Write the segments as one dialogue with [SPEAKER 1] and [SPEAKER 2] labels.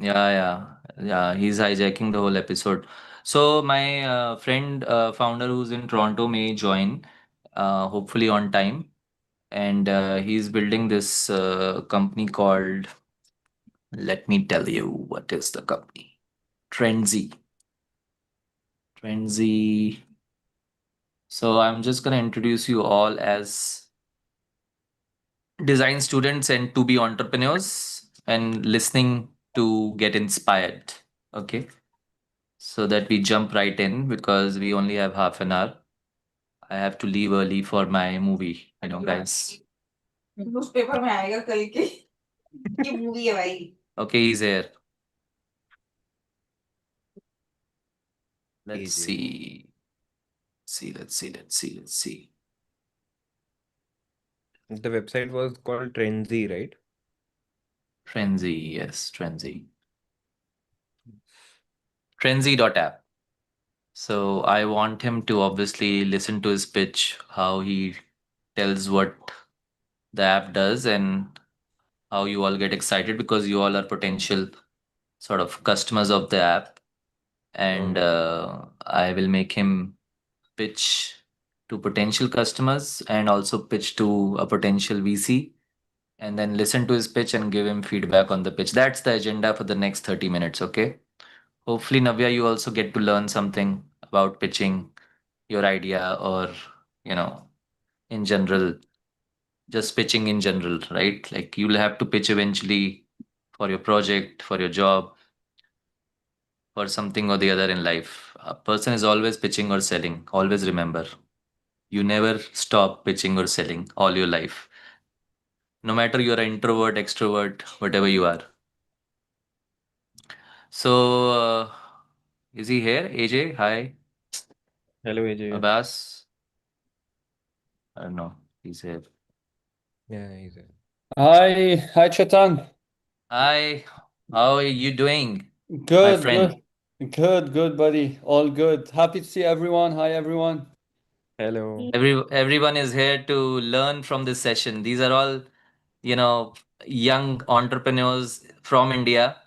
[SPEAKER 1] Yeah, yeah, yeah. He's hijacking the whole episode. So my friend, founder who's in Toronto may join, hopefully on time. And he's building this company called, let me tell you, what is the company? Trendzy. Trendzy. So I'm just gonna introduce you all as design students and to be entrepreneurs and listening to get inspired. Okay. So that we jump right in because we only have half an hour. I have to leave early for my movie, guys. Newspaper में आएगा कल के ये movie है भाई Okay, he's here. Let's
[SPEAKER 2] Easy.
[SPEAKER 1] see. Let's see.
[SPEAKER 2] The website was called Trendzy, right?
[SPEAKER 1] Trendzy, yes, Trendzy. Trendzy.app. So I want him to obviously listen to his pitch, how he tells what the app does and how you all get excited because you all are potential sort of customers of the app. And
[SPEAKER 2] Mm.
[SPEAKER 1] I will make him pitch to potential customers and also pitch to a potential VC and then listen to his pitch and give him feedback on the pitch. That's the agenda for the next 30 minutes, okay? Hopefully, Navya, you also get to learn something about pitching your idea or, you know, in general, just pitching in general, right? Like you'll have to pitch eventually for your project, for your job, for something or the other in life. A person is always pitching or selling. Always remember, you never stop pitching or selling all your life. No matter you're an introvert, extrovert, whatever you are. So, is he here? AJ, hi.
[SPEAKER 2] Hello, AJ.
[SPEAKER 1] Abbas, I don't know. He's here.
[SPEAKER 2] Yeah, he's there.
[SPEAKER 3] Hi, Chetan.
[SPEAKER 1] Hi, how are you doing, my
[SPEAKER 3] Good,
[SPEAKER 1] friend?
[SPEAKER 3] good, buddy. All good. Happy to see everyone. Hi, everyone.
[SPEAKER 2] Hello.
[SPEAKER 1] Everyone is here to learn from this session. These are all, you know, young entrepreneurs from India,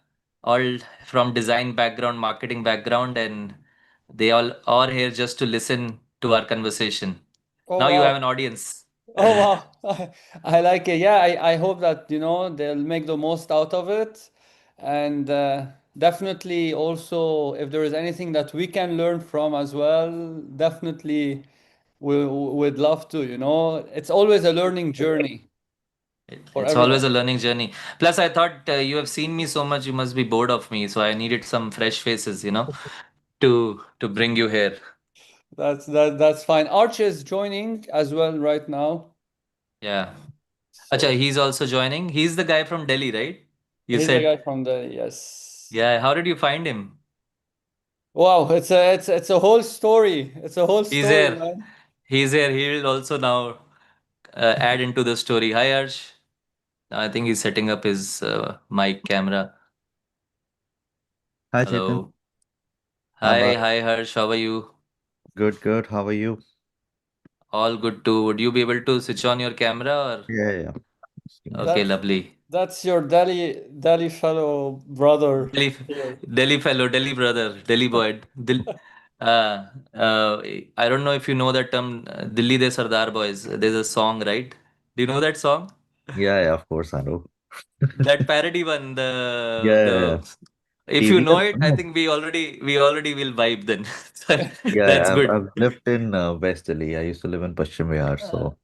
[SPEAKER 1] all from design background, marketing background, and they all are here just to listen to our conversation.
[SPEAKER 3] Oh
[SPEAKER 1] Now you have
[SPEAKER 3] wow.
[SPEAKER 1] an audience.
[SPEAKER 3] Oh wow. I like it. Yeah, I hope that they'll make the most out of it, and definitely also if there is anything that we can learn from as well, definitely we'd love to. It's always a learning journey for
[SPEAKER 1] It's always
[SPEAKER 3] everyone.
[SPEAKER 1] a learning journey. Plus, I thought you have seen me so much, you must be bored of me. So I needed some fresh faces, to bring you here.
[SPEAKER 3] That's fine. Arch is joining as well right now.
[SPEAKER 1] Yeah. Acha,
[SPEAKER 3] So
[SPEAKER 1] he's also joining. He's the guy from Delhi, right? You
[SPEAKER 3] he's the
[SPEAKER 1] said.
[SPEAKER 3] guy from the yes.
[SPEAKER 1] Yeah. How did you find him?
[SPEAKER 3] Wow, it's a whole story. It's a whole
[SPEAKER 1] He's
[SPEAKER 3] story,
[SPEAKER 1] here.
[SPEAKER 3] man.
[SPEAKER 1] He's here. He will also now add into the story. Hi, Arsh. I think he's setting up his mic camera.
[SPEAKER 4] Hi, Chetan.
[SPEAKER 1] Hello. Hi,
[SPEAKER 4] Abbas.
[SPEAKER 1] hi, Harsh. How are you?
[SPEAKER 4] Good, good. How are you?
[SPEAKER 1] All good too. Would you be able to switch on your camera or?
[SPEAKER 4] Yeah, yeah. Just give me a
[SPEAKER 1] Okay,
[SPEAKER 3] That's
[SPEAKER 4] second.
[SPEAKER 1] lovely.
[SPEAKER 3] that's your Delhi fellow brother
[SPEAKER 1] Delhi,
[SPEAKER 3] here.
[SPEAKER 1] Delhi fellow, Delhi brother, Delhi boy. Uh, I don't know if you know that term, Delhi de Sardar boys. There's a song, right? Do you know that song?
[SPEAKER 4] Yeah, yeah, of course I know.
[SPEAKER 1] That parody one,
[SPEAKER 4] Yeah, yeah, yeah.
[SPEAKER 1] the if you know
[SPEAKER 4] TVS,
[SPEAKER 1] it, I
[SPEAKER 4] no.
[SPEAKER 1] think we already will vibe then.
[SPEAKER 4] Yeah,
[SPEAKER 1] That's
[SPEAKER 4] yeah,
[SPEAKER 1] good.
[SPEAKER 4] I've lived in West Delhi. I used to live in Pashchim Vihar,
[SPEAKER 1] Uh,
[SPEAKER 4] so.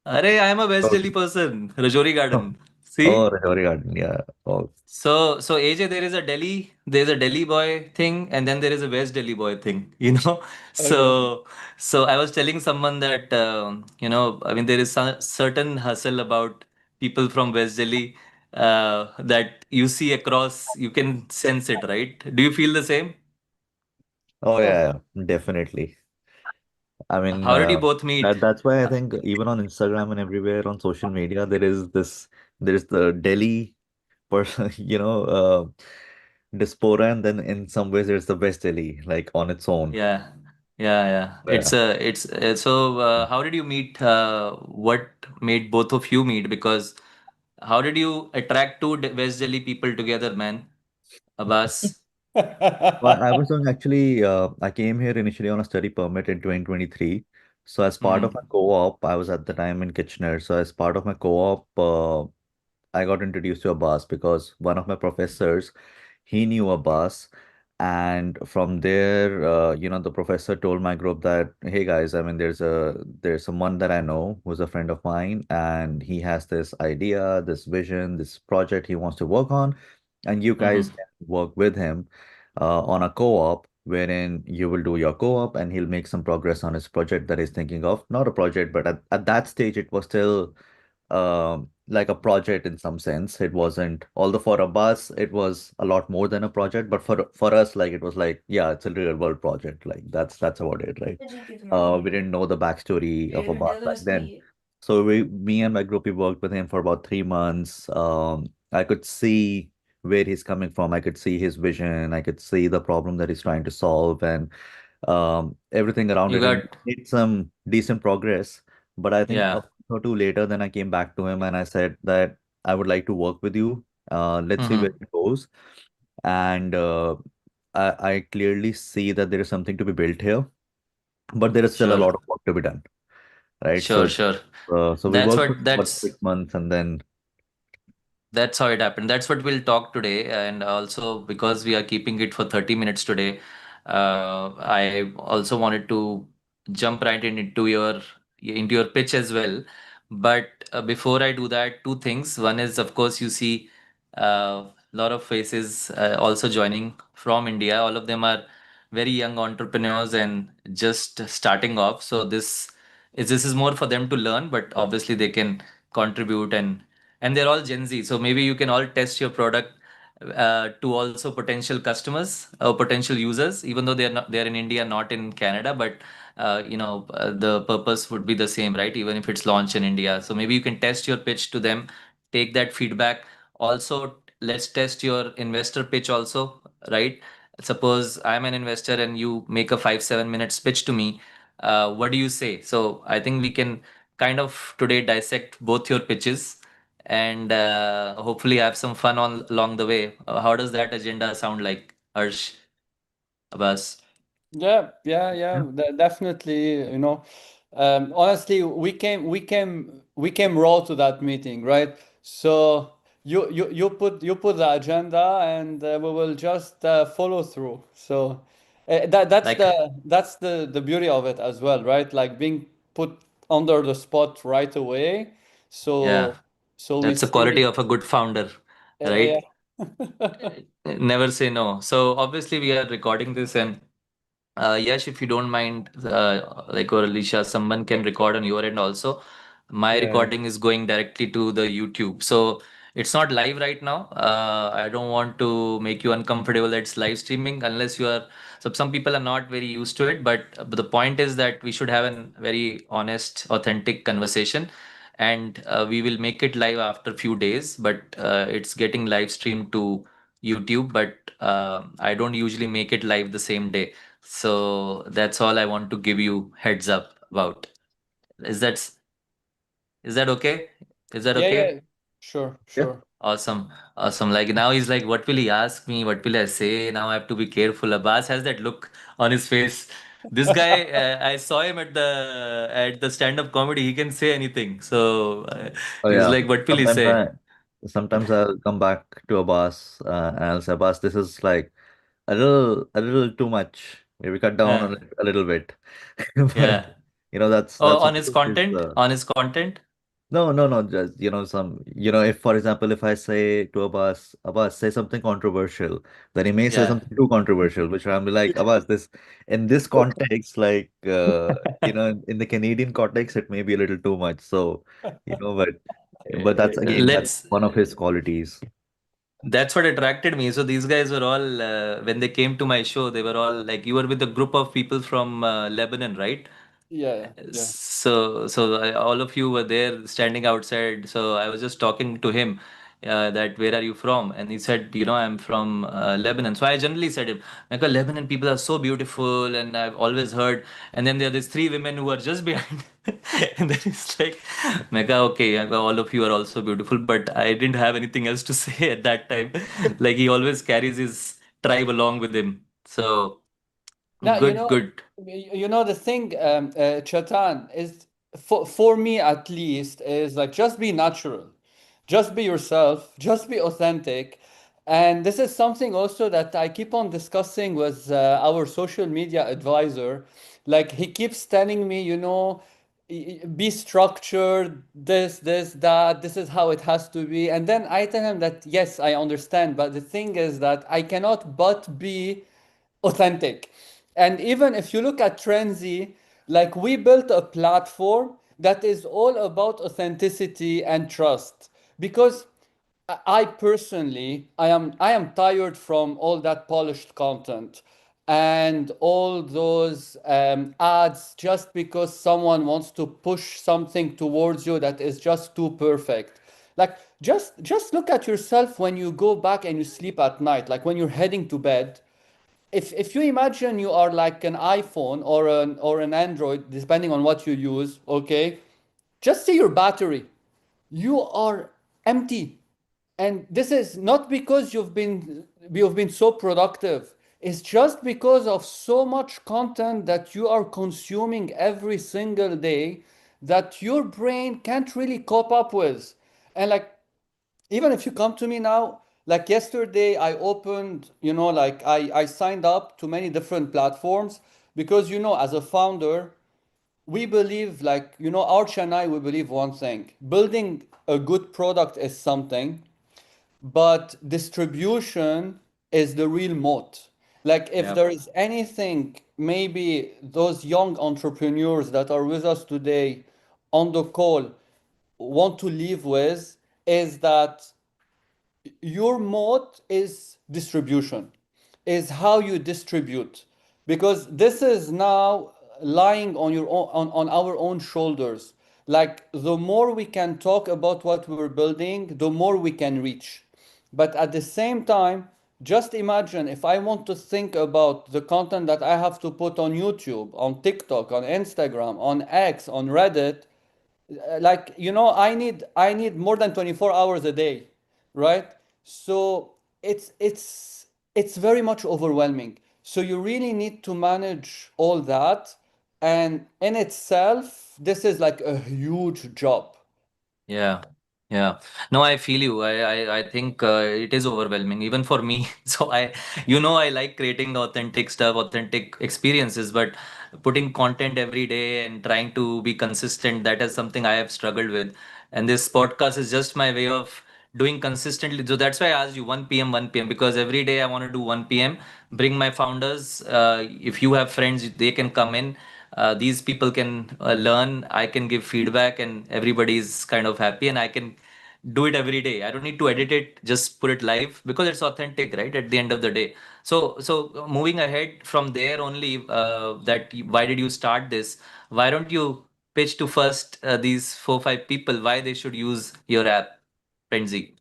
[SPEAKER 1] Arey, I am a West
[SPEAKER 4] Oh,
[SPEAKER 1] Delhi person, Rajouri
[SPEAKER 4] oh,
[SPEAKER 1] Garden.
[SPEAKER 4] oh,
[SPEAKER 1] See?
[SPEAKER 4] Rajouri Garden, yeah. Oh,
[SPEAKER 1] So AJ, there's a Delhi boy thing, and then there is a West Delhi boy thing, you know.
[SPEAKER 3] Okay.
[SPEAKER 1] So I was telling someone that I mean, there is some certain hustle about people from West Delhi that you see across, you can sense it, right? Do you feel the same?
[SPEAKER 4] oh
[SPEAKER 3] Oh,
[SPEAKER 4] yeah, yeah, definitely. I mean,
[SPEAKER 1] How did you both meet?
[SPEAKER 4] that's why I think even on Instagram and everywhere on social media, there is the Delhi person, diaspora, and then in some ways there's the West Delhi, like on its own.
[SPEAKER 1] Yeah, yeah.
[SPEAKER 4] Yeah.
[SPEAKER 1] It's so. How did you meet? What made both of you meet? Because how did you attract two West Delhi people together, man? Abbas.
[SPEAKER 4] Well, I was doing actually, I came here initially on a study permit in 2023. So as part of
[SPEAKER 1] Hmm.
[SPEAKER 4] my co-op, I was at the time in Kitchener. So as part of my co-op, I got introduced to Abbas because one of my professors, he knew Abbas. And from there, the professor told my group that, hey guys, I mean, there's someone that I know who's a friend of mine, and he has this idea, this vision, this project he wants to work on, and you guys
[SPEAKER 1] Hmm.
[SPEAKER 4] can work with him on a co-op wherein you will do your co-op and he'll make some progress on his project that he's thinking of. Not a project, but at that stage, it was still like a project in some sense. It wasn't, although for Abbas, it was a lot more than a project, but for us, like it was like, yeah, it's a real world project. Like that's about it, right? We didn't know the backstory of Abbas back then. So me and my group, we worked with him for about 3 months. I could see where he's coming from. I could see his vision. I could see the problem that he's trying to solve, and everything around
[SPEAKER 1] You
[SPEAKER 4] it. And
[SPEAKER 1] got,
[SPEAKER 4] made some decent progress. But I think a
[SPEAKER 1] yeah.
[SPEAKER 4] month or two later, then I came back to him and I said that I would like to work with you. Let's see where
[SPEAKER 1] Hmm.
[SPEAKER 4] it goes. And I clearly see that there is something to be built here, but there is still a
[SPEAKER 1] Sure.
[SPEAKER 4] lot of work to be done, right?
[SPEAKER 1] Sure, sure.
[SPEAKER 4] So we
[SPEAKER 1] That's
[SPEAKER 4] worked for
[SPEAKER 1] what,
[SPEAKER 4] about
[SPEAKER 1] that's
[SPEAKER 4] 6 months, and then
[SPEAKER 1] That's how it happened. That's what we'll talk today. And also, because we are keeping it for 30 minutes today, I also wanted to jump right into your pitch as well. But before I do that, two things. One is, of course, you see a lot of faces also joining from India. All of them are very young entrepreneurs and just starting off. So this is more for them to learn, but obviously they can contribute, and they're all Gen Z. So maybe you can all test your product to also potential customers or potential users, even though they're in India, not in Canada. But the purpose would be the same, right? Even if it's launched in India. So maybe you can test your pitch to them, take that feedback. Also, let's test your investor pitch also, right? Suppose I'm an investor and you make a 5-7 minute pitch to me. What do you say? So I think we can kind of today dissect both your pitches and hopefully have some fun on along the way. How does that agenda sound like, Arsh, Abbas?
[SPEAKER 3] Yeah, yeah, yeah,
[SPEAKER 4] yeah.
[SPEAKER 3] definitely, honestly, we came raw to that meeting, right? So you put the agenda and we will just follow through. So that's
[SPEAKER 1] Like,
[SPEAKER 3] the beauty of it as well, right? Like being put under the spot right away.
[SPEAKER 1] yeah,
[SPEAKER 3] So so we
[SPEAKER 1] that's the quality
[SPEAKER 3] see.
[SPEAKER 1] of a good founder,
[SPEAKER 3] Yeah.
[SPEAKER 1] right? Never say no. So obviously we are recording this, and Yash, if you don't mind, like, or Alicia, someone can record on your end also. My
[SPEAKER 2] Yeah.
[SPEAKER 1] recording is going directly to the YouTube. So it's not live right now. I don't want to make you uncomfortable that it's live streaming unless you are. So some people are not very used to it, but the point is that we should have a very honest, authentic conversation, and we will make it live after a few days. But it's getting live streamed to YouTube, but I don't usually make it live the same day. So that's all I want to give you heads up about. Is that is that okay? Is that
[SPEAKER 3] Yeah,
[SPEAKER 1] okay?
[SPEAKER 3] yeah, sure,
[SPEAKER 4] Yeah.
[SPEAKER 3] sure.
[SPEAKER 1] Awesome. Awesome. Like now he's like, what will he ask me? What will I say? Now I have to be careful. Abbas has that look on his face. This guy, I saw him at the stand-up comedy. He can say anything. So
[SPEAKER 4] Oh
[SPEAKER 1] he's
[SPEAKER 4] yeah.
[SPEAKER 1] like, what will he
[SPEAKER 4] Sometimes
[SPEAKER 1] say?
[SPEAKER 4] I sometimes I'll come back to Abbas and I'll say, Abbas, this is like a little too much. Maybe cut down
[SPEAKER 1] Uh,
[SPEAKER 4] a little bit. But
[SPEAKER 1] yeah. Oh,
[SPEAKER 4] that's
[SPEAKER 1] on
[SPEAKER 4] one
[SPEAKER 1] his
[SPEAKER 4] of his
[SPEAKER 1] content. On his content.
[SPEAKER 4] no, no, no, just if for example, if I say to Abbas, say something controversial, then he may say
[SPEAKER 1] Yeah.
[SPEAKER 4] something too controversial, which I'm like, Abbas, this in this context, like in the Canadian context, it may be a little too much. So, but that's again, that's
[SPEAKER 1] Let's
[SPEAKER 4] one of his qualities.
[SPEAKER 1] That's what attracted me. So these guys were all when they came to my show, they were all like, you were with a group of people from Lebanon, right?
[SPEAKER 3] Yeah, yeah.
[SPEAKER 1] So all of you were there standing outside. So I was just talking to him. that where are you from? And he said, I'm from Lebanon. So I generally said him, like, Lebanon people are so beautiful, and I've always heard. And then there are these three women who are just behind. And then it's like, Mecca, okay, all of you are also beautiful, but I didn't have anything else to say at that time. Like he always carries his tribe along with him. So
[SPEAKER 3] Now,
[SPEAKER 1] good, good.
[SPEAKER 3] the thing, Chetan, is for me at least, is like just be natural, just be yourself, just be authentic. And this is something also that I keep on discussing with our social media advisor. Like he keeps telling me, be structured, this, that, this is how it has to be. And then I tell him that, yes, I understand. But the thing is that I cannot but be authentic. And even if you look at Trendzy, like we built a platform that is all about authenticity and trust. Because I personally, I am tired from all that polished content and all those ads just because someone wants to push something towards you that is just too perfect. Like just look at yourself when you go back and you sleep at night, like when you're heading to bed. If you imagine you are like an iPhone or an Android, depending on what you use, okay, just see your battery. You are empty. And this is not because you've been so productive. It's just because of so much content that you are consuming every single day that your brain can't really cope up with. And like even if you come to me now, like yesterday I opened, like I signed up to many different platforms because as a founder, we believe, like, Arch and I, we believe one thing: building a good product is something, but distribution is the real moat. Like, if
[SPEAKER 1] Yeah.
[SPEAKER 3] there is anything, maybe those young entrepreneurs that are with us today on the call want to leave with, is that your mode is distribution, is how you distribute, because this is now lying on your own, on our own shoulders. Like, the more we can talk about what we're building, the more we can reach. But at the same time, just imagine if I want to think about the content that I have to put on YouTube, on TikTok, on Instagram, on X, on Reddit, like, I need more than 24 hours a day, right? So it's very much overwhelming, so you really need to manage all that, and in itself this is like a huge job.
[SPEAKER 1] Yeah, yeah. No, I feel you. I think it is overwhelming, even for me. So I like creating the authentic stuff, authentic experiences, but putting content every day and trying to be consistent, that is something I have struggled with. And this podcast is just my way of doing consistently. So that's why I asked you 1 p.m., 1 p.m., because every day I want to do 1 p.m. Bring my founders. If you have friends, they can come in. These people can learn. I can give feedback, and everybody's kind of happy, and I can do it every day. I don't need to edit it, just put it live, because it's authentic, right, at the end of the day. So moving ahead from there only, why did you start this? Why don't you pitch to first these 4 5 people why they should use your app, Frenzy?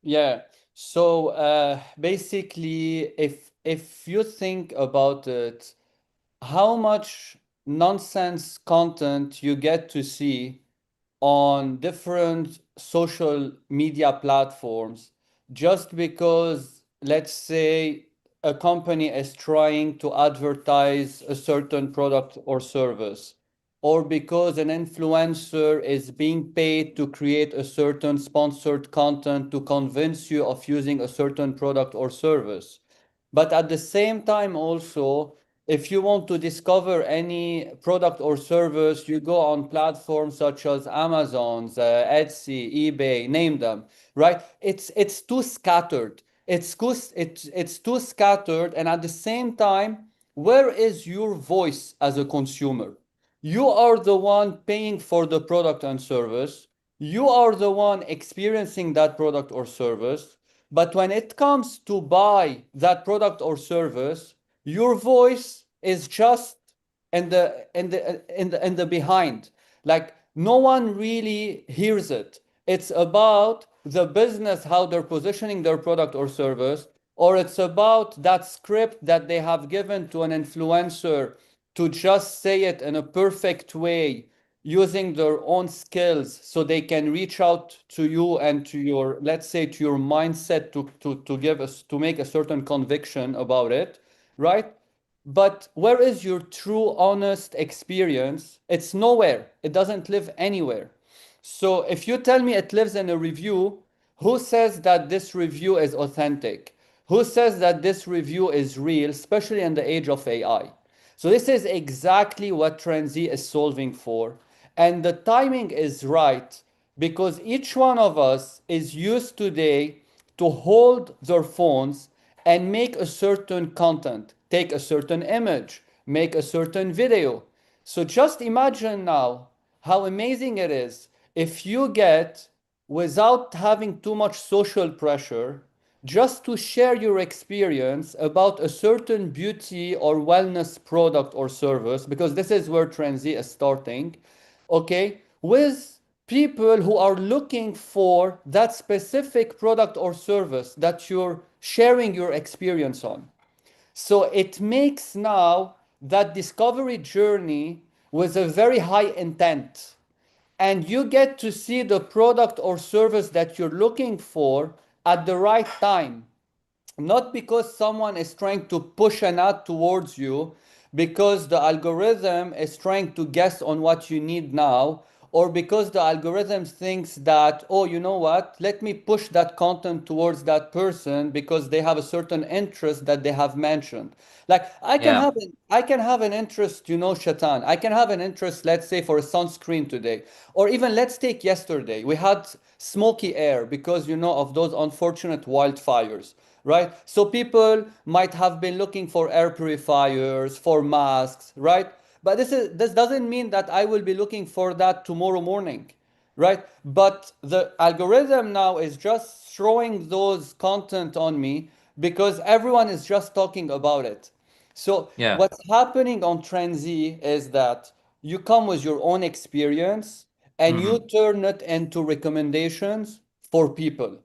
[SPEAKER 3] Yeah. So basically, if you think about it, how much nonsense content you get to see on different social media platforms, just because, let's say, a company is trying to advertise a certain product or service, or because an influencer is being paid to create a certain sponsored content to convince you of using a certain product or service. But at the same time, also, if you want to discover any product or service, you go on platforms such as Amazon's, Etsy, eBay, name them, right? It's too scattered. It's too scattered, and at the same time, where is your voice as a consumer? You are the one paying for the product and service. You are the one experiencing that product or service. But when it comes to buy that product or service, your voice is just in the behind. Like, no one really hears it. It's about the business, how they're positioning their product or service, or it's about that script that they have given to an influencer to just say it in a perfect way using their own skills so they can reach out to you and to your, let's say, to your mindset to give us to make a certain conviction about it, right? But where is your true honest experience? It's nowhere. It doesn't live anywhere. So if you tell me it lives in a review, who says that this review is authentic? Who says that this review is real, especially in the age of AI? So this is exactly what trndzy is solving for. And the timing is right because each one of us is used today to hold their phones and make a certain content, take a certain image, make a certain video. So just imagine now how amazing it is if you get, without having too much social pressure, just to share your experience about a certain beauty or wellness product or service, because this is where trndzy is starting, okay, with people who are looking for that specific product or service that you're sharing your experience on. So it makes now that discovery journey with a very high intent. And you get to see the product or service that you're looking for at the right time, not because someone is trying to push an ad towards you because the algorithm is trying to guess on what you need now, or because the algorithm thinks that, oh, you know what, let me push that content towards that person because they have a certain interest that they have mentioned. Like
[SPEAKER 1] Yeah.
[SPEAKER 3] I can have an interest, you know, Chetan, I can have an interest, let's say, for a sunscreen today, or even let's take yesterday, we had smoky air because, you know, of those unfortunate wildfires, right? So people might have been looking for air purifiers, for masks, right? But this doesn't mean that I will be looking for that tomorrow morning, right? But the algorithm now is just throwing those content on me because everyone is just talking about it. So
[SPEAKER 1] Yeah.
[SPEAKER 3] what's happening on trndzy is that you come with your own experience and you turn it into recommendations for people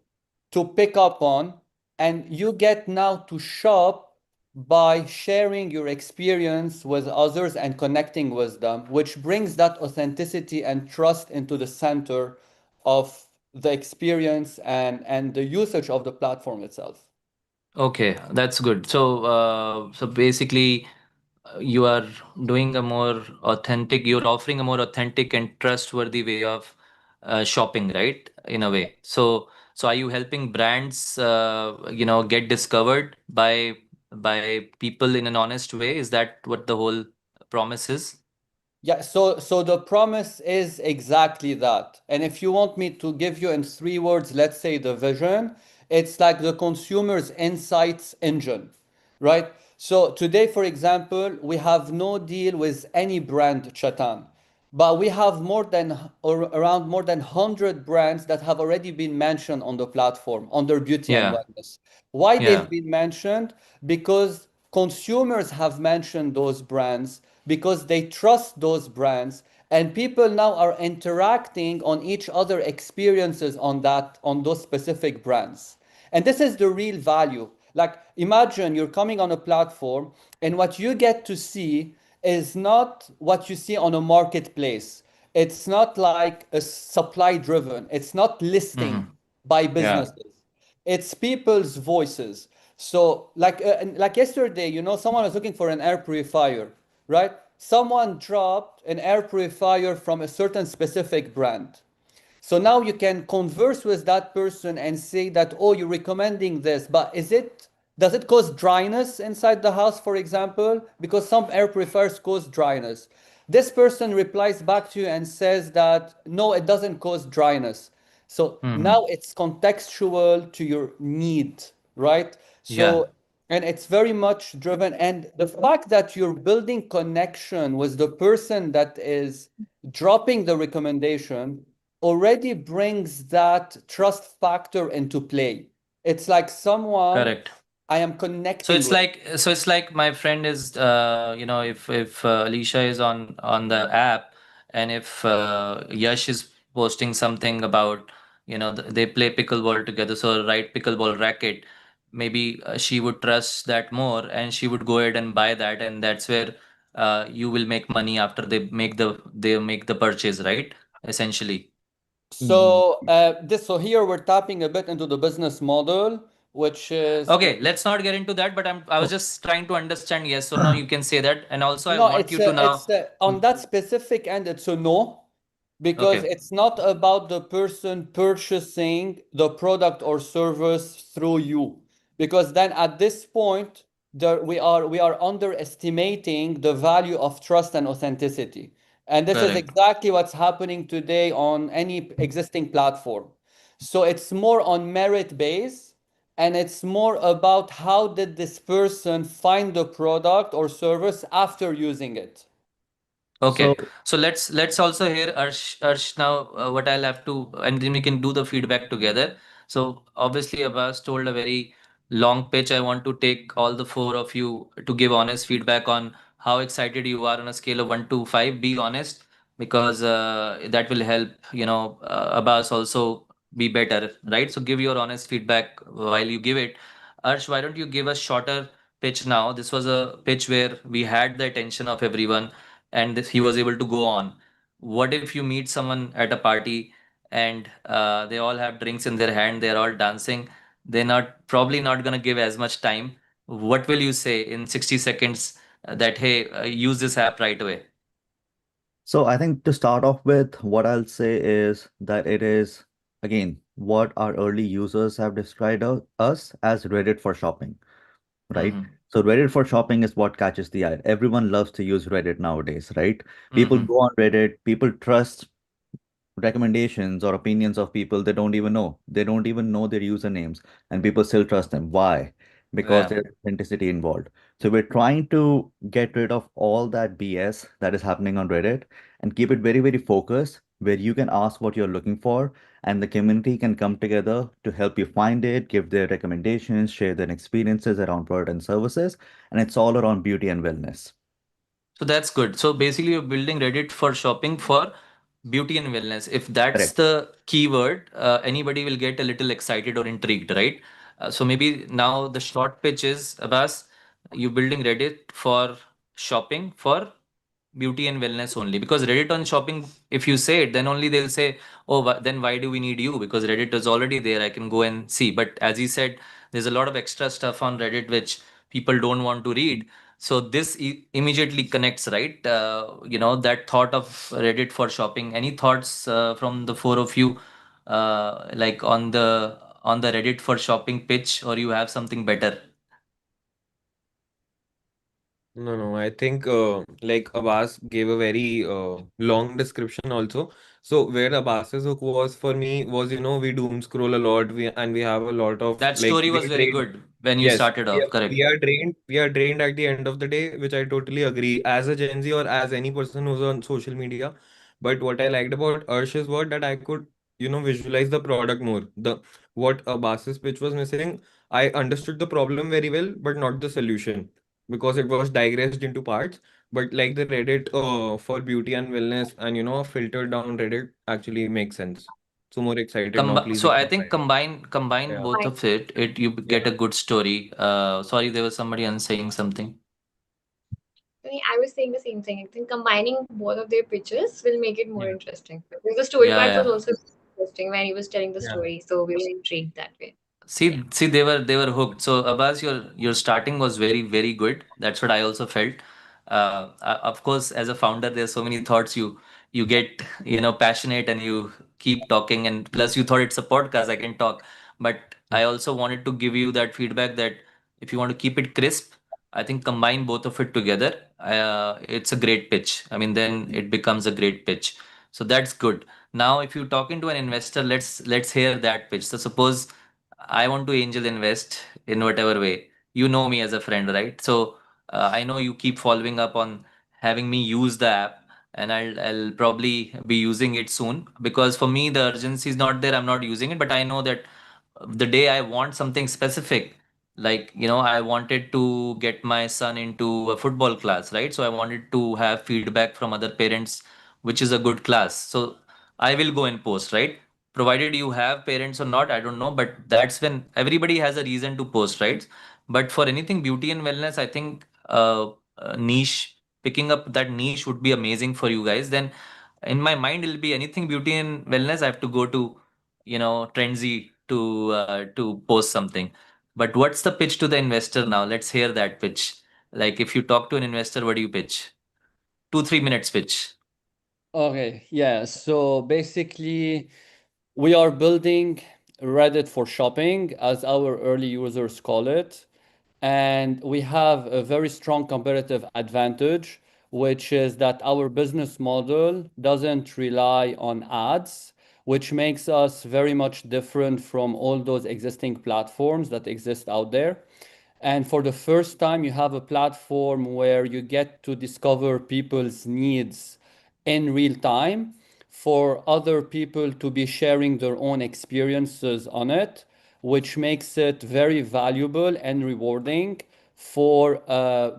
[SPEAKER 3] to pick up on, and you get now to shop by sharing your experience with others and connecting with them, which brings that authenticity and trust into the center of the experience and the usage of the platform itself.
[SPEAKER 1] Okay, that's good. So, so basically, you are doing a more authentic, you're offering a more authentic and trustworthy way of shopping, right? In a way. So, so are you helping brands, get discovered by people in an honest way? Is that what the whole promise is?
[SPEAKER 3] Yeah, so the promise is exactly that. And if you want me to give you in 3 words, let's say the vision, it's like the consumer's insights engine, right? So today, for example, we have no deal with any brand, Chetan, but we have more than or around more than 100 brands that have already been mentioned on the platform on their beauty and
[SPEAKER 1] Yeah,
[SPEAKER 3] wellness. Why they've
[SPEAKER 1] yeah,
[SPEAKER 3] been mentioned? Because consumers have mentioned those brands because they trust those brands, and people now are interacting on each other experiences on those specific brands. And this is the real value. Like imagine you're coming on a platform and what you get to see is not what you see on a marketplace. It's not like a supply driven. It's not listing by
[SPEAKER 1] yeah,
[SPEAKER 3] businesses. It's people's voices. So like yesterday, you know, someone was looking for an air purifier, right? Someone dropped an air purifier from a certain specific brand. So now you can converse with that person and say that, oh, you're recommending this, but does it cause dryness inside the house, for example? Because some air purifiers cause dryness. This person replies back to you and says that, no, it doesn't cause dryness. So
[SPEAKER 1] hmm
[SPEAKER 3] now it's contextual to your need, right?
[SPEAKER 1] yeah,
[SPEAKER 3] So, and it's very much driven. And the fact that you're building connection with the person that is dropping the recommendation already brings that trust factor into play. It's like someone
[SPEAKER 1] correct.
[SPEAKER 3] I am
[SPEAKER 1] So
[SPEAKER 3] connecting
[SPEAKER 1] it's
[SPEAKER 3] with.
[SPEAKER 1] like my friend is if Alicia is on the app, and if Yash is posting something about they play pickleball together, so right pickleball racket, maybe she would trust that more and she would go ahead and buy that, and that's where you will make money after they make the purchase, right? Essentially.
[SPEAKER 3] So here we're tapping a bit into the business model, which is
[SPEAKER 1] Okay, let's not get into that, but I was
[SPEAKER 4] Oh,
[SPEAKER 1] just trying to understand. Yes or no, you can say that. And also I
[SPEAKER 3] no,
[SPEAKER 1] want you to now.
[SPEAKER 3] it's on that specific end, it's a no, because
[SPEAKER 1] Okay,
[SPEAKER 3] it's not about the person purchasing the product or service through you. Because then at this point, we are underestimating the value of trust and authenticity. And this is
[SPEAKER 1] correct.
[SPEAKER 3] exactly what's happening today on any existing platform. So it's more on merit base, and it's more about how did this person find the product or service after using it.
[SPEAKER 1] Okay,
[SPEAKER 4] so
[SPEAKER 1] so let's also hear Arsh now. What I'll have to, and then we can do the feedback together. So obviously, Abbas told a very long pitch. I want to take all the four of you to give honest feedback on how excited you are on a scale of 1 to 5. Be honest, because that will help, Abbas also be better, right? So give your honest feedback while you give it. Arsh, why don't you give a shorter pitch now? This was a pitch where we had the attention of everyone and he was able to go on. What if you meet someone at a party and they all have drinks in their hand, they're all dancing, they're not probably not going to give as much time. What will you say in 60 seconds that, hey, use this app right away?
[SPEAKER 4] so I think to start off with, what I'll say is that it is again what our early users have described us as Reddit for shopping, right?
[SPEAKER 1] Mm-hmm.
[SPEAKER 4] So Reddit for shopping is what catches the eye. Everyone loves to use Reddit nowadays, right? People
[SPEAKER 1] Mm-hmm.
[SPEAKER 4] go on Reddit, people trust recommendations or opinions of people they don't even know. They don't even know their usernames, and people still trust them. Why? Because
[SPEAKER 1] Yeah.
[SPEAKER 4] there's authenticity involved. So we're trying to get rid of all that BS that is happening on Reddit and keep it very, very focused, where you can ask what you're looking for, and the community can come together to help you find it, give their recommendations, share their experiences around product and services, and it's all around beauty and wellness.
[SPEAKER 1] So that's good. So basically, you're building Reddit for shopping for beauty and wellness. If that's
[SPEAKER 4] Correct.
[SPEAKER 1] the keyword, anybody will get a little excited or intrigued, right? So maybe now the short pitch is, Abbas, you building Reddit for shopping for beauty and wellness only, because Reddit on shopping, if you say it, then only they'll say, oh, then why do we need you? Because Reddit is already there, I can go and see. But as he said, there's a lot of extra stuff on Reddit which people don't want to read. So this immediately connects, right? That thought of Reddit for shopping. Any thoughts from the four of you, like on the Reddit for shopping pitch, or you have something better?
[SPEAKER 2] No, no, I think like Abbas gave a very long description also. So where Abbas's hook was for me was, we doom scroll a lot, and we have a lot of
[SPEAKER 1] That
[SPEAKER 2] like
[SPEAKER 1] story
[SPEAKER 2] we
[SPEAKER 1] was
[SPEAKER 2] are
[SPEAKER 1] very
[SPEAKER 2] drained.
[SPEAKER 1] good when you
[SPEAKER 2] Yes,
[SPEAKER 1] started off,
[SPEAKER 2] we
[SPEAKER 1] correct?
[SPEAKER 2] are drained. We are drained at the end of the day, which I totally agree. As a Gen Z or as any person who's on social media, but what I liked about Arsh is what that I could, visualize the product more. The what Abbas's pitch was missing. I understood the problem very well, but not the solution because it was digressed into parts. But like the Reddit for beauty and wellness and a filtered down Reddit actually makes sense. So more excited now. Please
[SPEAKER 1] So I
[SPEAKER 2] explain.
[SPEAKER 1] think combine
[SPEAKER 2] Yeah.
[SPEAKER 1] both
[SPEAKER 5] I,
[SPEAKER 1] of it you get a
[SPEAKER 2] Yeah.
[SPEAKER 1] good story. Sorry, there was somebody else saying something.
[SPEAKER 5] I was saying the same thing. I think combining both of their pictures will make it more
[SPEAKER 2] Yeah.
[SPEAKER 5] interesting. Because the story
[SPEAKER 1] Yeah,
[SPEAKER 5] part was
[SPEAKER 1] yeah.
[SPEAKER 5] also interesting when he was telling the
[SPEAKER 2] Yeah.
[SPEAKER 5] story, so we were intrigued that way. Yeah.
[SPEAKER 1] See, they were hooked. So Abbas, your starting was very, very good. That's what I also felt. Of course, as a founder, there's so many thoughts you get, passionate and you keep talking. And plus, you thought it's a podcast, I can talk. But I also wanted to give you that feedback that if you want to keep it crisp, I think combine both of it together. It's a great pitch. I mean, then it becomes a great pitch. So that's good. Now, if you talk into an investor, let's hear that pitch. So suppose I want to angel invest in whatever way. You know me as a friend, right? So I know you keep following up on having me use the app, and I'll probably be using it soon, because for me the urgency is not there. I'm not using it, but I know that the day I want something specific, like I wanted to get my son into a football class, right? So I wanted to have feedback from other parents, which is a good class. So I will go and post, right? provided you have parents or not, I don't know, but that's when everybody has a reason to post, right? But for anything beauty and wellness, I think niche, picking up that niche would be amazing for you guys. Then in my mind, it'll be anything beauty and wellness. I have to go to, Trendzy to post something. But what's the pitch to the investor now? Let's hear that pitch. Like if you talk to an investor, what do you pitch? 2-3 minutes pitch.
[SPEAKER 3] Okay, yeah. So basically, we are building Reddit for shopping, as our early users call it. And we have a very strong competitive advantage, which is that our business model doesn't rely on ads, which makes us very much different from all those existing platforms that exist out there. And for the first time, you have a platform where you get to discover people's needs in real time, for other people to be sharing their own experiences on it, which makes it very valuable and rewarding for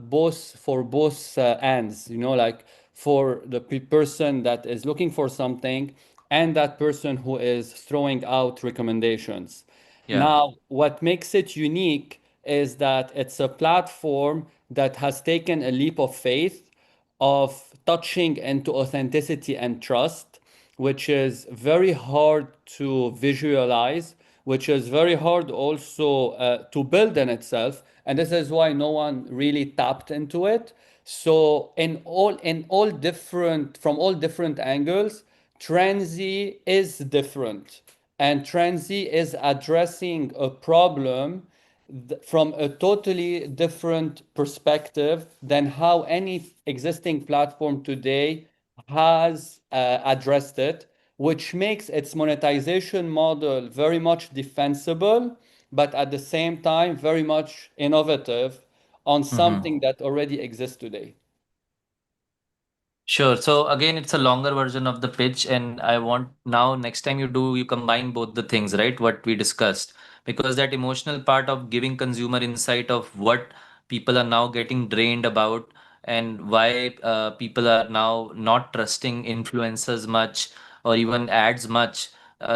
[SPEAKER 3] both ends. Like for the person that is looking for something and that person who is throwing out recommendations.
[SPEAKER 1] Yeah.
[SPEAKER 3] Now, what makes it unique is that it's a platform that has taken a leap of faith of touching into authenticity and trust, which is very hard to visualize, which is very hard also to build in itself, and this is why no one really tapped into it. So in all different from all different angles, Transy is different, and Transy is addressing a problem from a totally different perspective than how any existing platform today has addressed it, which makes its monetization model very much defensible, but at the same time very much innovative on
[SPEAKER 1] Mm-hmm.
[SPEAKER 3] something that already exists today.
[SPEAKER 1] Sure. So again, it's a longer version of the pitch, and I want now next time you do, you combine both the things, right? What we discussed, because that emotional part of giving consumer insight of what people are now getting drained about and why people are now not trusting influencers much or even ads much.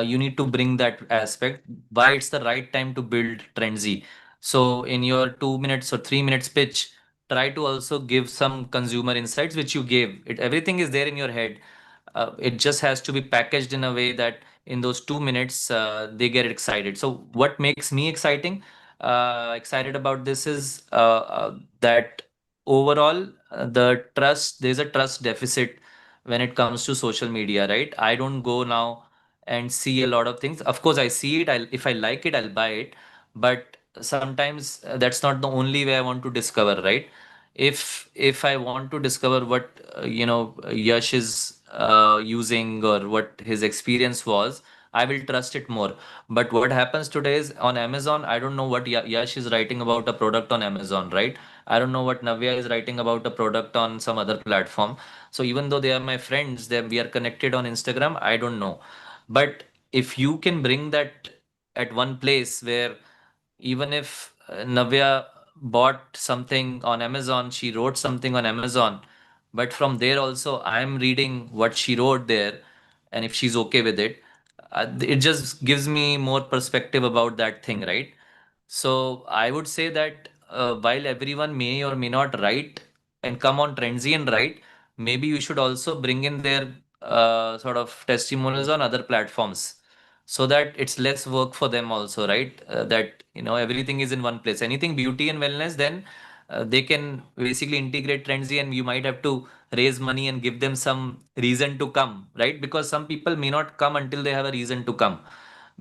[SPEAKER 1] You need to bring that aspect. Why it's the right time to build Trendsy. So in your 2 minutes or 3 minutes pitch, try to also give some consumer insights which you gave it. Everything is there in your head. It just has to be packaged in a way that in those 2 minutes they get excited. So what makes me excited about this is that overall the trust, there's a trust deficit when it comes to social media, right? I don't go now and see a lot of things. Of course I see it, if I like it, I'll buy it, but sometimes that's not the only way I want to discover, right? If I want to discover what Yash is using or what his experience was, I will trust it more. But what happens today is on Amazon, I don't know what Yash is writing about a product on Amazon, right? I don't know what Navya is writing about a product on some other platform. So even though they are my friends, we are connected on Instagram, I don't know. But if you can bring that at one place where even if Navya bought something on Amazon, she wrote something on Amazon, but from there also I'm reading what she wrote there, and if she's okay with it, it just gives me more perspective about that thing, right? So I would say that while everyone may or may not write and come on Trendsy and write, maybe you should also bring in their sort of testimonials on other platforms so that it's less work for them also, right? That everything is in one place. Anything beauty and wellness, then they can basically integrate Trendsy, and you might have to raise money and give them some reason to come, right? Because some people may not come until they have a reason to come,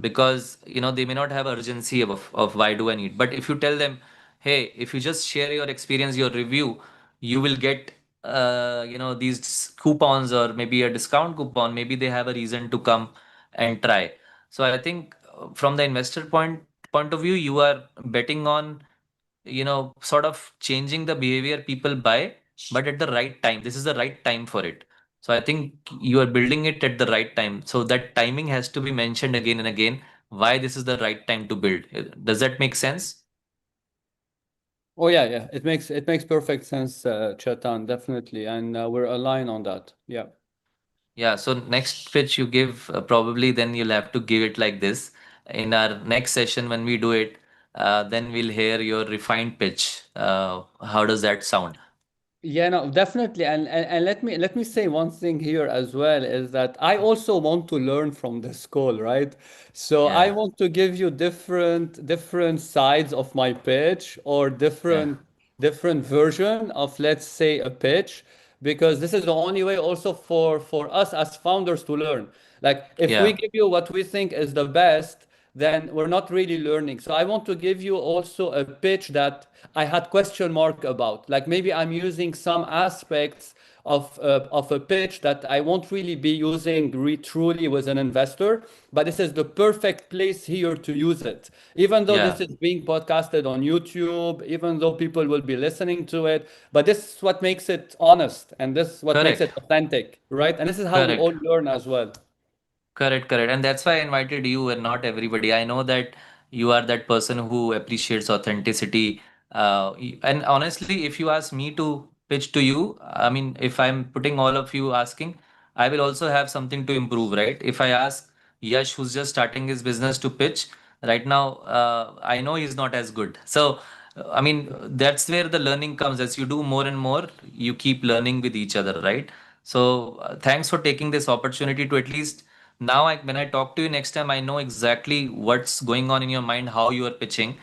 [SPEAKER 1] because they may not have urgency of why do I need. But if you tell them, hey, if you just share your experience, your review, you will get these coupons or maybe a discount coupon, maybe they have a reason to come and try. So I think from the investor point of view, you are betting on sort of changing the behavior people buy, but at the right time. This is the right time for it. So I think you are building it at the right time. So that timing has to be mentioned again and again, why this is the right time to build. Does that make sense?
[SPEAKER 3] Oh yeah, yeah. It makes perfect sense, Chetan, definitely, and we're aligned on that. Yeah.
[SPEAKER 1] Yeah, so next pitch you give, probably then you'll have to give it like this. In our next session, when we do it, then we'll hear your refined pitch. How does that sound?
[SPEAKER 3] Yeah, no, definitely. And let me say one thing here as well is that I also want to learn from this call, right? So I
[SPEAKER 1] Yeah,
[SPEAKER 3] want to give you different sides of my pitch or
[SPEAKER 1] yeah,
[SPEAKER 3] different version of, let's say, a pitch, because this is the only way also for us as founders to learn. Like if we
[SPEAKER 1] yeah,
[SPEAKER 3] give you what we think is the best, then we're not really learning. So I want to give you also a pitch that I had question mark about. Like maybe I'm using some aspects of a pitch that I won't really be using truly with an investor, but this is the perfect place here to use it. Even though this
[SPEAKER 1] yeah.
[SPEAKER 3] is being podcasted on YouTube, even though people will be listening to it, but this is what makes it honest and this is what makes
[SPEAKER 1] Correct,
[SPEAKER 3] it authentic, right? And this is how we
[SPEAKER 1] correct.
[SPEAKER 3] all learn as well.
[SPEAKER 1] Correct, correct. And that's why I invited you and not everybody. I know that you are that person who appreciates authenticity. And honestly, if you ask me to pitch to you, I mean, if I'm putting all of you asking, I will also have something to improve, right? If I ask Yash, who's just starting his business, to pitch, right now, I know he's not as good. So, I mean, that's where the learning comes. As you do more and more, you keep learning with each other, right? So, thanks for taking this opportunity to at least now when I talk to you next time, I know exactly what's going on in your mind, how you are pitching.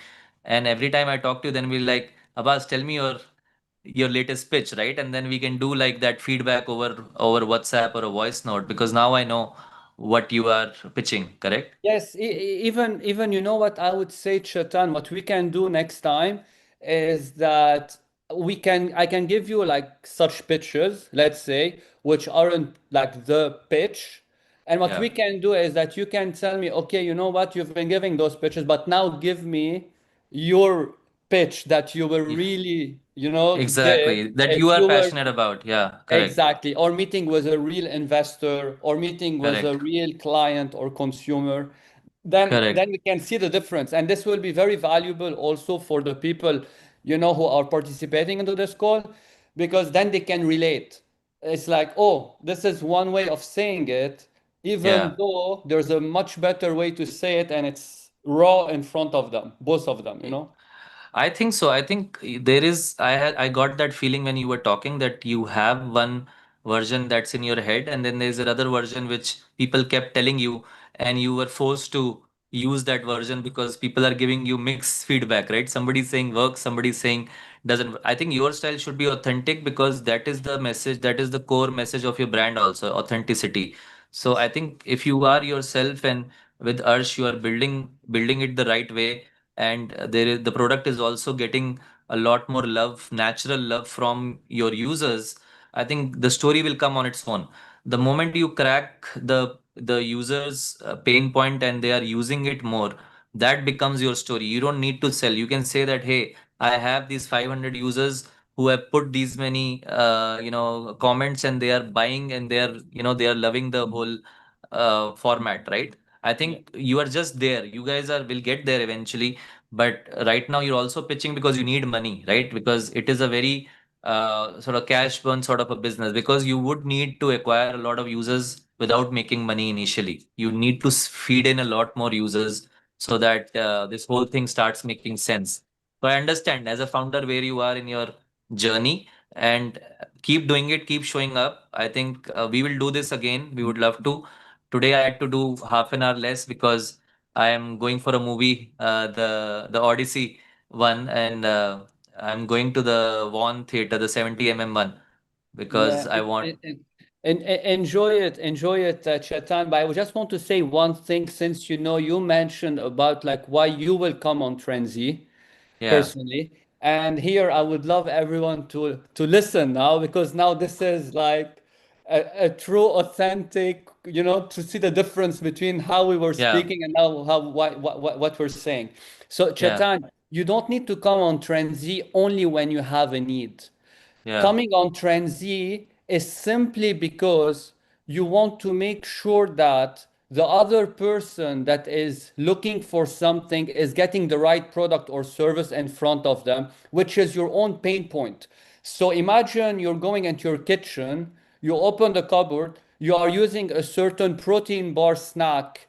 [SPEAKER 1] And every time I talk to you, then we'll like, Abbas, tell me your latest pitch, right? And then we can do like that feedback over WhatsApp or a voice note, because now I know what you are pitching, correct?
[SPEAKER 3] Yes, even you know what I would say, Chetan, what we can do next time is that I can give you like such pitches, let's say, which aren't like the pitch. And what we
[SPEAKER 1] Yeah.
[SPEAKER 3] can do is that you can tell me, okay, you know what, you've been giving those pitches, but now give me your pitch that you were
[SPEAKER 1] If
[SPEAKER 3] really, did
[SPEAKER 1] exactly that you
[SPEAKER 3] if
[SPEAKER 1] are
[SPEAKER 3] you were
[SPEAKER 1] passionate about. Yeah, correct.
[SPEAKER 3] exactly, or meeting with a real investor, or meeting with a
[SPEAKER 1] Correct.
[SPEAKER 3] real client or consumer, then
[SPEAKER 1] Correct.
[SPEAKER 3] we can see the difference. And this will be very valuable also for the people, who are participating into this call, because then they can relate. It's like, oh, this is one way of saying it, even
[SPEAKER 1] Yeah.
[SPEAKER 3] though there's a much better way to say it, and it's raw in front of them, both of them.
[SPEAKER 1] I think so. I think there is, I got that feeling when you were talking that you have one version that's in your head, and then there's another version which people kept telling you, and you were forced to use that version because people are giving you mixed feedback, right? Somebody's saying works, somebody's saying doesn't. I think your style should be authentic because that is the message, that is the core message of your brand also, authenticity. So I think if you are yourself, and with Arsh you are building it the right way, and the product is also getting a lot more love, natural love from your users, I think the story will come on its own. The moment you crack the users pain point and they are using it more, that becomes your story. You don't need to sell. You can say that, hey, I have these 500 users who have put these many comments, and they are buying, and they are, they are loving the whole format, right? I
[SPEAKER 3] Yeah.
[SPEAKER 1] think you are just there. You guys are will get there eventually, but right now you're also pitching because you need money, right? Because it is a very sort of cash burn sort of a business, because you would need to acquire a lot of users without making money initially. You need to feed in a lot more users so that this whole thing starts making sense. So I understand as a founder where you are in your journey, and keep doing it, keep showing up. I think we will do this again. We would love to. Today I had to do half an hour less because I am going for a movie, the Odyssey one, and I'm going to the Vaughan Theater, the 70 one, because
[SPEAKER 3] Yeah,
[SPEAKER 1] I want.
[SPEAKER 3] enjoy it, Chetan. But I would just want to say one thing, since you mentioned about like why you will come on Trendy
[SPEAKER 1] Yeah,
[SPEAKER 3] personally. And here I would love everyone to listen now, because now this is like a true, authentic, to see the difference between how we were
[SPEAKER 1] yeah,
[SPEAKER 3] speaking and now how what we're saying. So
[SPEAKER 1] yeah,
[SPEAKER 3] Chetan, you don't need to come on Trendy only when you have a need.
[SPEAKER 1] yeah,
[SPEAKER 3] Coming on Trend Z is simply because you want to make sure that the other person that is looking for something is getting the right product or service in front of them, which is your own pain point. So imagine you're going into your kitchen, you open the cupboard, you are using a certain protein bar snack.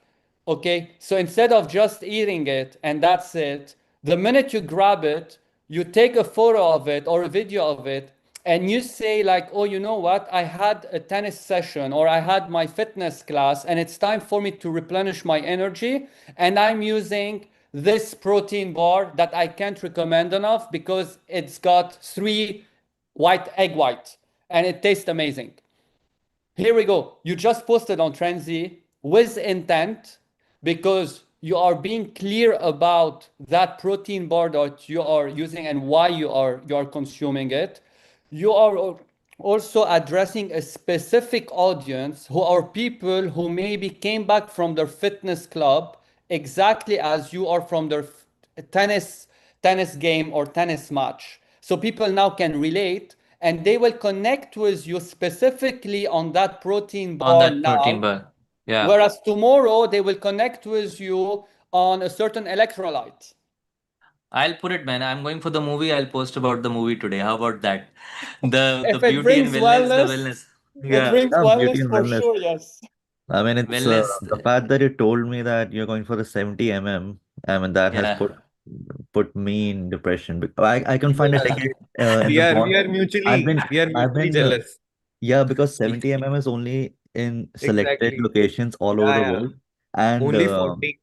[SPEAKER 3] Okay, so instead of just eating it and that's it, the minute you grab it, you take a photo of it or a video of it, and you say, like, oh, you know what? I had a tennis session or I had my fitness class, and it's time for me to replenish my energy. And I'm using this protein bar that I can't recommend enough because it's got 3 egg white and it tastes amazing. Here we go. You just posted on trndzy with intent because you are being clear about that protein bar that you are using and why you are consuming it. You are also addressing a specific audience who are people who maybe came back from their fitness club exactly as you are from their tennis tennis game or tennis match. So people now can relate and they will connect with you specifically on that protein
[SPEAKER 1] On
[SPEAKER 3] bar
[SPEAKER 1] that protein
[SPEAKER 3] now.
[SPEAKER 1] bar. Yeah.
[SPEAKER 3] Whereas tomorrow they will connect with you on a certain electrolyte.
[SPEAKER 1] I'll put it, man. I'm going for the movie. I'll post about the movie today. How about that? The
[SPEAKER 3] If it
[SPEAKER 1] beauty and
[SPEAKER 3] brings
[SPEAKER 1] wellness, the
[SPEAKER 3] wellness,
[SPEAKER 1] wellness.
[SPEAKER 3] it
[SPEAKER 1] Yeah.
[SPEAKER 3] brings
[SPEAKER 4] Yeah, beauty
[SPEAKER 3] wellness
[SPEAKER 4] and
[SPEAKER 3] for
[SPEAKER 4] wellness.
[SPEAKER 3] sure, yes.
[SPEAKER 4] I mean, it's
[SPEAKER 1] Wellness.
[SPEAKER 4] the fact that you told me that you're going for the 70 mm. I mean, that has
[SPEAKER 1] Yeah.
[SPEAKER 4] put me in depression. I can find a
[SPEAKER 2] Yeah,
[SPEAKER 4] ticket in
[SPEAKER 2] we
[SPEAKER 4] the
[SPEAKER 2] are
[SPEAKER 4] mall.
[SPEAKER 2] we are
[SPEAKER 4] I've
[SPEAKER 2] mutually
[SPEAKER 4] been
[SPEAKER 2] we are
[SPEAKER 4] I've
[SPEAKER 2] mutually
[SPEAKER 4] been
[SPEAKER 2] jealous.
[SPEAKER 4] yeah, because 70 is only in selected
[SPEAKER 2] Exactly.
[SPEAKER 4] locations all over
[SPEAKER 2] Yeah,
[SPEAKER 4] the
[SPEAKER 2] yeah.
[SPEAKER 4] world, and
[SPEAKER 2] Only 40.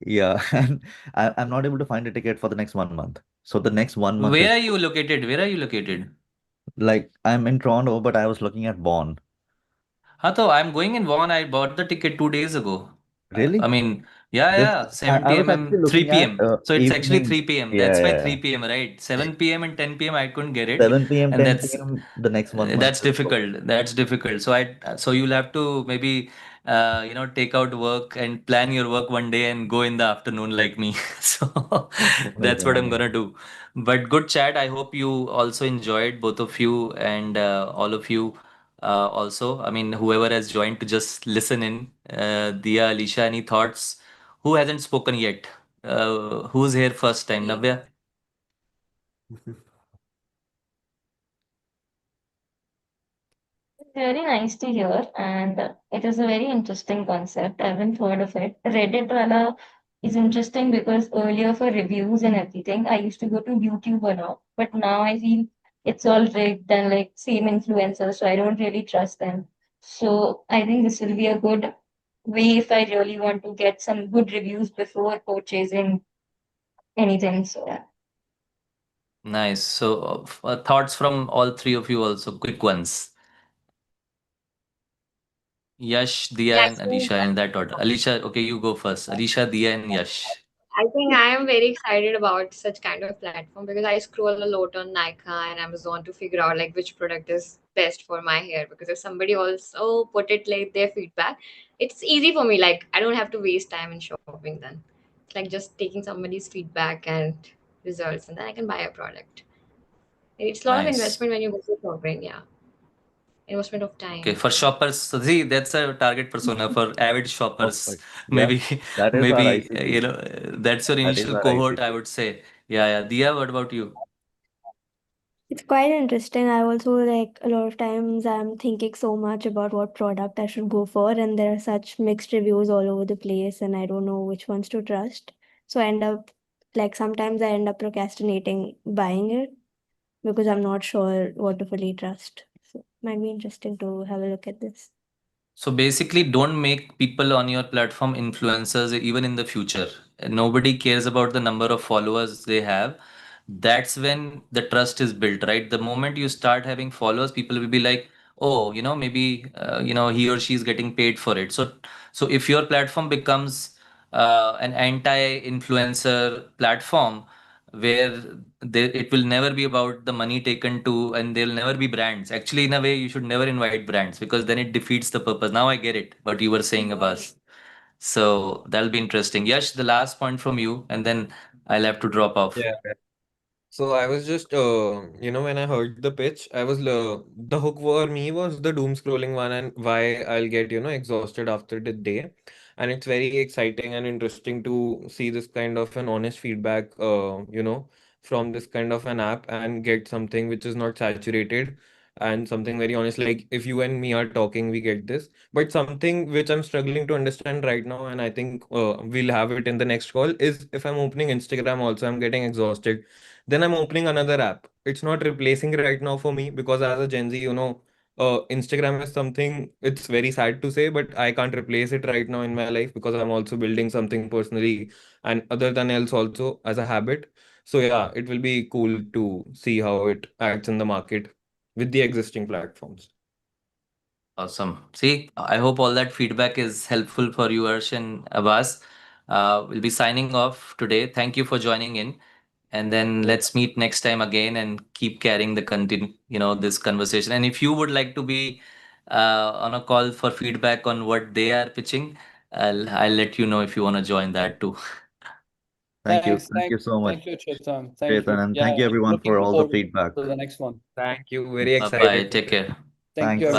[SPEAKER 4] yeah, and I'm not able to find a ticket for the next 1 month. So the next 1 month
[SPEAKER 1] Where
[SPEAKER 4] is
[SPEAKER 1] are you located? Where are you located?
[SPEAKER 4] like I'm in Toronto, but I was looking at Bonn.
[SPEAKER 1] Hato, I'm going in Vaughan. I bought the ticket 2 days ago. I
[SPEAKER 4] Really?
[SPEAKER 1] mean, yeah,
[SPEAKER 4] This
[SPEAKER 1] yeah,
[SPEAKER 4] I
[SPEAKER 1] 70
[SPEAKER 4] was actually
[SPEAKER 1] mm,
[SPEAKER 4] looking
[SPEAKER 1] 3
[SPEAKER 4] at
[SPEAKER 1] p.m. So it's actually
[SPEAKER 4] evening.
[SPEAKER 1] 3 p.m.
[SPEAKER 4] Yeah,
[SPEAKER 1] That's why
[SPEAKER 4] yeah.
[SPEAKER 1] 3 p.m., right? 7 p.m. and 10 p.m. I couldn't get it.
[SPEAKER 4] 7 p.m.,
[SPEAKER 1] And
[SPEAKER 4] 10
[SPEAKER 1] that's
[SPEAKER 4] p.m. the next 1 month
[SPEAKER 1] that's
[SPEAKER 4] is booked.
[SPEAKER 1] difficult. That's difficult. So you'll have to maybe take out work and plan your work one day and go in the afternoon like me. So that's
[SPEAKER 4] Amazing,
[SPEAKER 1] what I'm gonna
[SPEAKER 4] amazing.
[SPEAKER 1] do. But good chat. I hope you also enjoyed, both of you and all of you also. I mean, whoever has joined to just listen in. Dia, Alicia, any thoughts? Who hasn't spoken yet? Who's here first time? Navya?
[SPEAKER 6] Very nice to hear, and it is a very interesting concept. I haven't heard of it. Reddit wala is interesting because earlier for reviews and everything, I used to go to YouTube a lot, but now I feel it's all rigged and like same influencers, so I don't really trust them. So I think this will be a good way if I really want to get some good reviews before purchasing anything. So yeah.
[SPEAKER 1] Nice. So, thoughts from all three of you also, quick ones. Yash, Dia,
[SPEAKER 5] Yeah,
[SPEAKER 1] and
[SPEAKER 5] so
[SPEAKER 1] Alicia, in that order. Alicia, okay, you go first. Alicia, Dia, and Yash.
[SPEAKER 5] I think I am very excited about such kind of platform because I scroll a lot on Nykaa and Amazon to figure out like which product is best for my hair. Because if somebody also put it like their feedback, it's easy for me. Like I don't have to waste time in shopping then. It's like just taking somebody's feedback and results, and then I can buy a product. It's a lot of
[SPEAKER 1] Nice.
[SPEAKER 5] investment when you go to shopping. Yeah, investment of
[SPEAKER 1] Okay,
[SPEAKER 5] time.
[SPEAKER 1] for shoppers, so see, that's a target persona for avid shoppers.
[SPEAKER 4] Perfect. Yeah,
[SPEAKER 1] Maybe,
[SPEAKER 4] that is our
[SPEAKER 1] maybe,
[SPEAKER 4] ICP.
[SPEAKER 1] that's your
[SPEAKER 4] That is
[SPEAKER 1] initial
[SPEAKER 4] our
[SPEAKER 1] cohort, I
[SPEAKER 4] ICP.
[SPEAKER 1] would say. Yeah, yeah. Dia, what about you?
[SPEAKER 7] It's quite interesting. I also like a lot of times I'm thinking so much about what product I should go for, and there are such mixed reviews all over the place, and I don't know which ones to trust. So I end up like sometimes I end up procrastinating buying it because I'm not sure what to fully trust. So might be interesting to have a look at this.
[SPEAKER 1] So basically, don't make people on your platform influencers even in the future. Nobody cares about the number of followers they have. That's when the trust is built, right? The moment you start having followers, people will be like, oh, maybe he or she is getting paid for it. So if your platform becomes an anti-influencer platform where it will never be about the money taken to, and there'll never be brands. Actually, in a way, you should never invite brands because then it defeats the purpose. Now I get it, what you were saying, Abbas. So that'll be interesting. Yash, the last point from you, and then I'll have to drop off.
[SPEAKER 2] Yeah. So I was just, when I heard the pitch, the hook for me was the doom scrolling one and why I'll get, exhausted after the day. And it's very exciting and interesting to see this kind of an honest feedback, from this kind of an app and get something which is not saturated. and something very honest. Like if you and me are talking, we get this. But something which I'm struggling to understand right now, and I think we'll have it in the next call, is if I'm opening Instagram also, I'm getting exhausted. Then I'm opening another app. It's not replacing right now for me because as a Gen Z, Instagram is something, it's very sad to say, but I can't replace it right now in my life because I'm also building something personally and other than else also as a habit. So yeah, it will be cool to see how it acts in the market with the existing platforms.
[SPEAKER 1] Awesome. See, I hope all that feedback is helpful for you, Arsh and Abbas. We'll be signing off today. Thank you for joining in. And then let's meet next time again and keep carrying the this conversation. And if you would like to be on a call for feedback on what they are pitching, I'll let you know if you want to join that too.
[SPEAKER 4] Thank you.
[SPEAKER 3] Thanks,
[SPEAKER 4] Thank you so much,
[SPEAKER 3] thank you, Chetan. Thank you.
[SPEAKER 4] Chetan, and
[SPEAKER 3] Yeah,
[SPEAKER 4] thank you everyone
[SPEAKER 3] looking
[SPEAKER 4] for all the
[SPEAKER 3] forward
[SPEAKER 4] feedback.
[SPEAKER 3] to the next one.
[SPEAKER 2] Thank you. Very
[SPEAKER 1] Bye bye.
[SPEAKER 2] excited for
[SPEAKER 1] Take
[SPEAKER 2] it.
[SPEAKER 1] care.
[SPEAKER 3] Thank you,
[SPEAKER 4] Thanks.